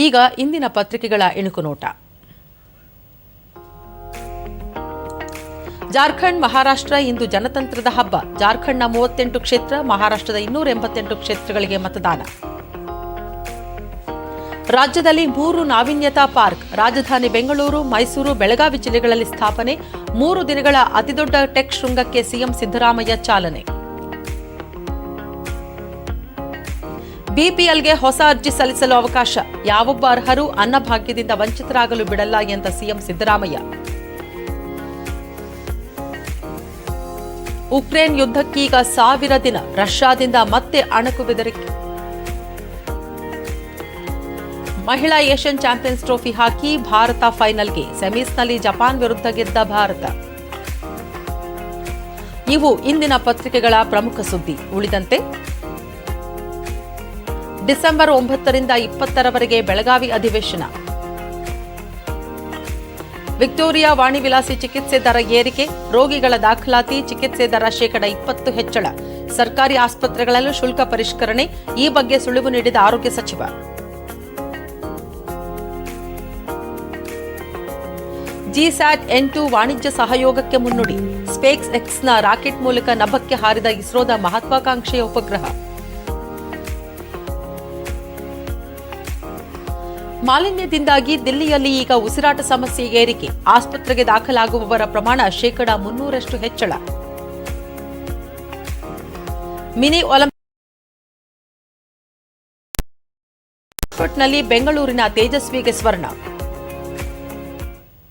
ಈಗ ಇಂದಿನ ಪತ್ರಿಕೆಗಳ ಇಣುಕು ನೋಟ. ಜಾರ್ಖಂಡ್ ಮಹಾರಾಷ್ಟ್ರ ಇಂದು ಜನತಂತ್ರದ ಹಬ್ಬ. ಜಾರ್ಖಂಡ್ನ 38 ಕ್ಷೇತ್ರ, ಮಹಾರಾಷ್ಟ್ರದ 288 ಕ್ಷೇತ್ರಗಳಿಗೆ ಮತದಾನ. ರಾಜ್ಯದಲ್ಲಿ 3 ನಾವೀನ್ಯತಾ ಪಾರ್ಕ್, ರಾಜಧಾನಿ ಬೆಂಗಳೂರು, ಮೈಸೂರು, ಬೆಳಗಾವಿ ಜಿಲ್ಲೆಗಳಲ್ಲಿ ಸ್ಥಾಪನೆ. 3 ದಿನಗಳ ಅತಿದೊಡ್ಡ ಟೆಕ್ ಶೃಂಗಕ್ಕೆ ಸಿಎಂ ಸಿದ್ದರಾಮಯ್ಯ ಚಾಲನೆ. ಬಿಪಿಎಲ್ಗೆ ಹೊಸ ಅರ್ಜಿ ಸಲ್ಲಿಸಲು ಅವಕಾಶ. ಯಾವೊಬ್ಬ ಅರ್ಹರು ಅನ್ನಭಾಗ್ಯದಿಂದ ವಂಚಿತರಾಗಲು ಬಿಡಲ್ಲ ಎಂದ ಸಿಎಂ ಸಿದ್ದರಾಮಯ್ಯ. ಉಕ್ರೇನ್ ಯುದ್ಧಕ್ಕೀಗ 1000 ದಿನ. ರಷ್ಯಾದಿಂದ ಮತ್ತೆ ಅಣಕು ಬೆದರಿಕೆ. ಮಹಿಳಾ Asian champions trophy hockey Bharat ಫೈನಲ್ಗೆ. ಸೆಮೀಸ್ನಲ್ಲಿ ಜಪಾನ್ ವಿರುದ್ಧ ಗೆದ್ದ ಭಾರತ. ಇವು ಇಂದಿನ ಪತ್ರಿಕೆಗಳ ಪ್ರಮುಖ ಸುದ್ದಿ. ಉಳಿದಂತೆ ಡಿಸೆಂಬರ್ 9ರಿಂದ 20ರವರೆಗೆ ಬೆಳಗಾವಿ ಅಧಿವೇಶನ. ವಿಕ್ಟೋರಿಯಾ ವಾಣಿ ವಿಲಾಸಿ ಚಿಕಿತ್ಸೆ ದರ ಏರಿಕೆ. ರೋಗಿಗಳ ದಾಖಲಾತಿ, ಚಿಕಿತ್ಸೆ ದರ ಶೇಕಡ 20 ಹೆಚ್ಚಳ. ಸರ್ಕಾರಿ ಆಸ್ಪತ್ರೆಗಳಲ್ಲೂ ಶುಲ್ಕ ಪರಿಷ್ಕರಣೆ. ಈ ಬಗ್ಗೆ ಸುಳಿವು ನೀಡಿದ ಆರೋಗ್ಯ ಸಚಿವ. ಜಿಸ್ಯಾಟ್ 8 ವಾಣಿಜ್ಯ ಸಹಯೋಗಕ್ಕೆ ಮುನ್ನುಡಿ. ಸ್ಪೇಸ್ ಎಕ್ಸ್ನ ರಾಕೆಟ್ ಮೂಲಕ ನಭಕ್ಕೆ ಹಾರಿದ ಇಸ್ರೋದ ಮಹತ್ವಾಕಾಂಕ್ಷೆಯ ಉಪಗ್ರಹ. ಮಾಲಿನ್ಯದಿಂದಾಗಿ ದಿಲ್ಲಿಯಲ್ಲಿ ಈಗ ಉಸಿರಾಟ ಸಮಸ್ಯೆ ಏರಿಕೆ. ಆಸ್ಪತ್ರೆಗೆ ದಾಖಲಾಗುವವರ ಪ್ರಮಾಣ ಶೇಕಡ 300ರಷ್ಟು ಹೆಚ್ಚಳ. ಮಿನಿ ಒಲಿಂಪಿಕ್ಸ್ನಲ್ಲಿ ಬೆಂಗಳೂರಿನ ತೇಜಸ್ವಿಗೆ ಸ್ವರ್ಣ.